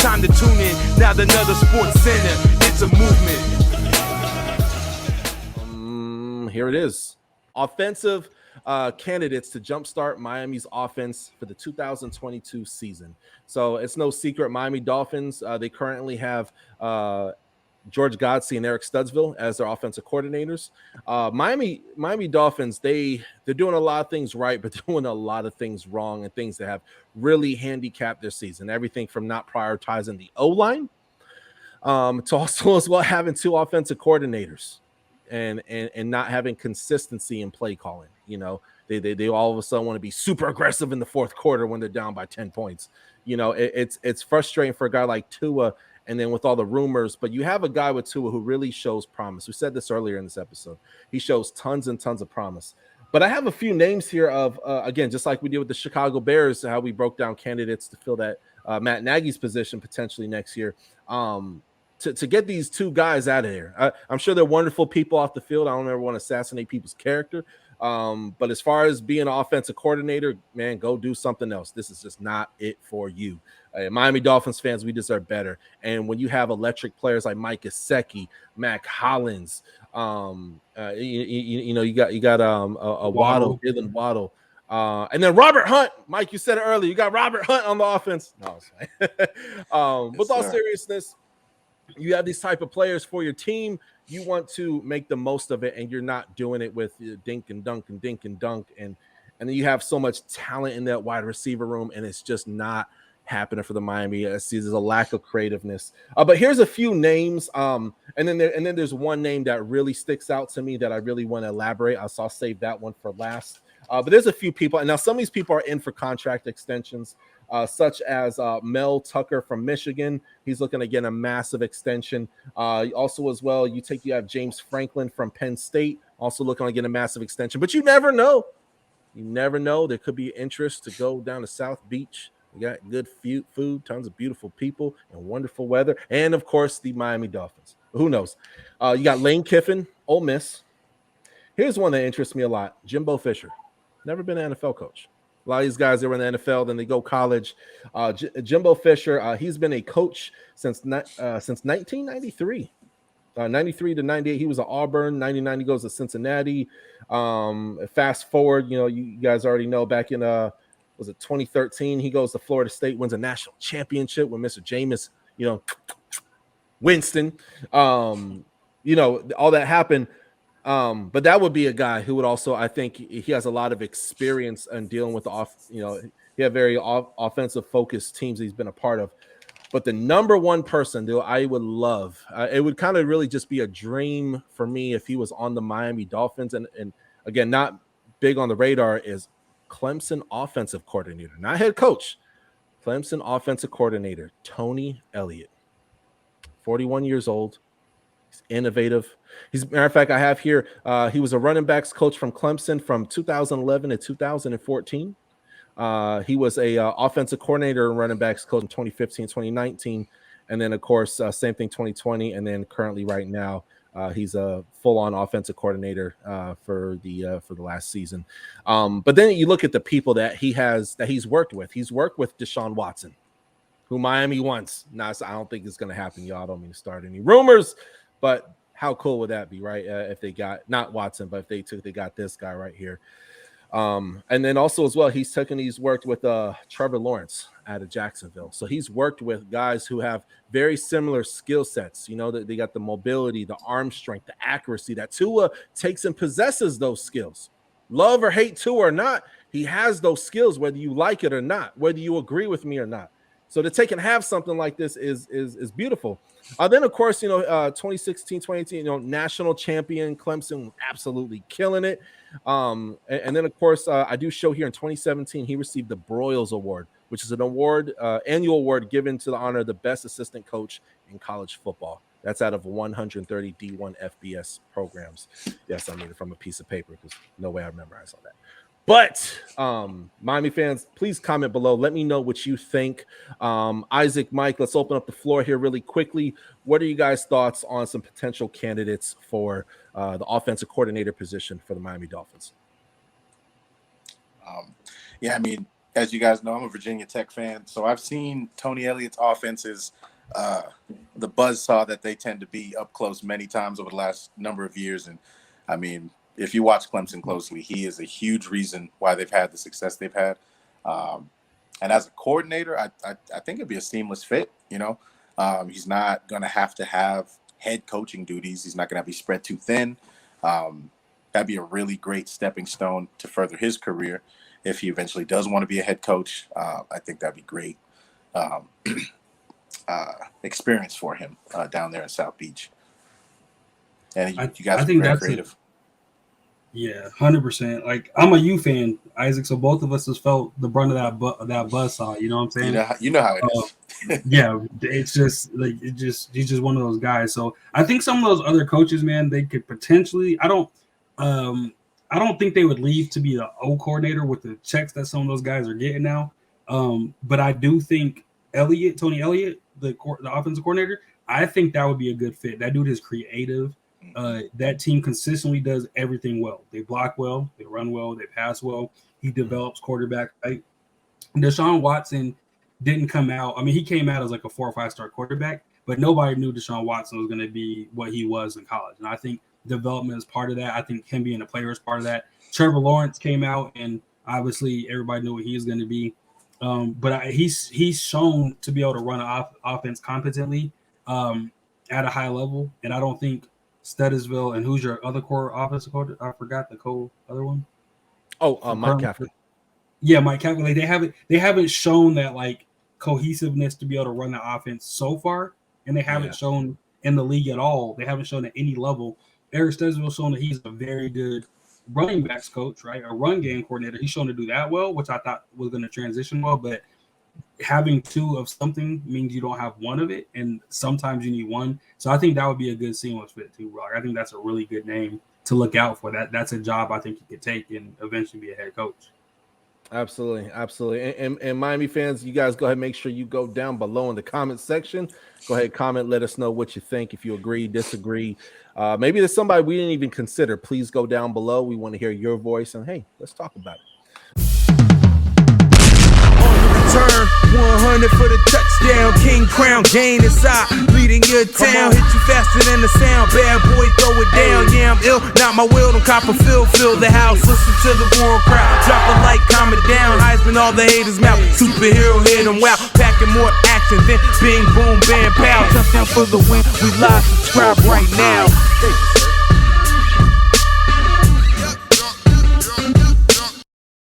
time to tune in. Now another Sports Center, it's a movement. Here it is. Offensive candidates to jumpstart Miami's offense for the 2022 season. So it's no secret, Miami Dolphins, they currently have George Godsey and Eric Studesville as their offensive coordinators. Miami Dolphins, they're doing a lot of things right, but doing a lot of things wrong and things that have really handicapped their season. Everything from not prioritizing the O-line to also as well having two offensive coordinators and not having consistency in play calling. You know, they all of a sudden want to be super aggressive in the fourth quarter when they're down by 10 points. You know, it's frustrating for a guy like Tua, and then with all the rumors, but you have a guy with Tua who really shows promise. We said this earlier in this episode. He shows tons and tons of promise. But I have a few names here of, again, just like we did with the Chicago Bears, how we broke down candidates to fill that Matt Nagy's position potentially next year. To get these two guys out of here. I'm sure they're wonderful people off the field. I don't ever want to assassinate people's character. But as far as being an offensive coordinator, man, go do something else. This is just not it for you. Miami Dolphins fans, we deserve better. And when you have electric players like Mike Gesicki, Mac Hollins, you got a Waddle, Dylan Waddle. And then Robert Hunt, Mike, you said it earlier. You got Robert Hunt on the offense. No, with all seriousness, you have these type of players for your team. You want to make the most of it, and you're not doing it with dink and dunk and dink and dunk. And then you have so much talent in that wide receiver room, and it's just not happening for the Miami. I see there's a lack of creativeness. But here's a few names. And then there's one name that really sticks out to me that I really want to elaborate. I'll save that one for last. But there's a few people, and now some of these people are in for contract extensions, such as Mel Tucker from Michigan. He's looking to get a massive extension. Also, as well, you have James Franklin from Penn State, also looking to get a massive extension. But you never know. You never know. There could be interest to go down to South Beach. We got good food, tons of beautiful people, and wonderful weather. And, of course, the Miami Dolphins. Who knows? You got Lane Kiffin, Ole Miss. Here's one that interests me a lot. Jimbo Fisher. Never been an NFL coach. A lot of these guys that were in the NFL, then they go college. Jimbo Fisher, he's been a coach since 1993. 93 to 98, he was at Auburn. 99, he goes to Cincinnati. Fast forward, you guys already know back in, was it 2013, he goes to Florida State, wins a national championship with Mr. Jameis, Winston. All that happened. But that would be a guy who would also, I think he has a lot of experience in dealing with he had very offensive focused teams he's been a part of. But the number one person that I would love, it would kind of really just be a dream for me if he was on the Miami Dolphins. And again, not big on the radar, is Clemson offensive coordinator, not head coach, Clemson offensive coordinator, Tony Elliott, 41 years old. Innovative. Matter of fact, I have here, he was a running backs coach from Clemson from 2011 to 2014. He was a offensive coordinator and running backs coach in 2015, 2019. And then, of course, same thing 2020. And then currently right now, he's a full-on offensive coordinator for the last season. But then you look at the people that he's worked with. He's worked with Deshaun Watson, who Miami wants. Now, I don't think it's going to happen. Y'all don't mean to start any rumors. But how cool would that be, right? If they got not Watson, but if they got this guy right here. And then also as well, he's worked with Trevor Lawrence out of Jacksonville. So he's worked with guys who have very similar skill sets. That they got the mobility, the arm strength, the accuracy that Tua takes and possesses those skills. Love or hate Tua or not, he has those skills, whether you like it or not, whether you agree with me or not. So to take and have something like this is beautiful. Then, of course, 2016, 2018, national champion Clemson, absolutely killing it. And then, of course, I do show here in 2017, he received the Broyles Award, which is an award, annual award given to the honor of the best assistant coach in college football. That's out of 130 D1 FBS programs. Yes, I made it from a piece of paper because no way I memorized all that. But Miami fans, please comment below. Let me know what you think. Isaac, Mike, let's open up the floor here really quickly. What are you guys' thoughts on some potential candidates for the offensive coordinator position for the Miami Dolphins? as you guys know, I'm a Virginia Tech fan, so I've seen Tony Elliott's offenses, the buzzsaw that they tend to be up close many times over the last number of years. And I mean, if you watch Clemson closely, he is a huge reason why they've had the success they've had. And as a coordinator, I think it'd be a seamless fit. You know, he's not going to have head coaching duties. He's not going to be spread too thin. That'd be a really great stepping stone to further his career. If he eventually does want to be a head coach, I think that'd be great experience for him down there in South Beach. And you guys are very creative. Yeah, 100%. Like, I'm a U fan, Isaac, so both of us has felt the brunt of that buzzsaw. You know what I'm saying? You know how it is. Yeah, it's just like he's just one of those guys. So I think some of those other coaches, man, they could potentially. I don't think they would leave to be the O coordinator with the checks that some of those guys are getting now. But I do think Tony Elliott, the offensive coordinator, I think that would be a good fit. That dude is creative. That team consistently does everything well. They block well, they run well, they pass well. He develops quarterback. Right? Deshaun Watson didn't come out. I mean, he came out as like a 4 or 5 star quarterback, but nobody knew Deshaun Watson was going to be what he was in college. And I think development is part of that. I think him being a player is part of that. Trevor Lawrence came out, and obviously everybody knew what he was going to be. But he's shown to be able to run an offense competently at a high level, and I don't think Studesville and who's your other core offensive coach? I forgot the other one. Mike Kafka. Yeah, Mike Kafka. Like they haven't shown that like cohesiveness to be able to run the offense so far, and they haven't shown in the league at all. They haven't shown at any level. Eric Studesville shown that he's a very good running backs coach, right? A run game coordinator. He's shown to do that well, which I thought was going to transition well, but having 2 of something means you don't have 1 of it, and sometimes you need 1. So I think that would be a good seamless fit too, Rock. I think that's a really good name to look out for. That's a job I think you could take and eventually be a head coach. Absolutely. And Miami fans, you guys go ahead and make sure you go down below in the comment section. Go ahead, comment, let us know what you think. If you agree, disagree. Maybe there's somebody we didn't even consider. Please go down below. We want to hear your voice, and hey, let's talk about it. Turn 100 for the touchdown, king crown, gain inside, leading your town, hit you faster than the sound, bad boy, throw it down, yeah, I'm ill, not my will, don't Copperfield, fill the house, listen to the roaring crowd, drop a light, calm it down, Heisman, all the haters mouth, superhero hit them wow, packing more action than bing, boom, bam, pow, touchdown for the win, we live, subscribe right now.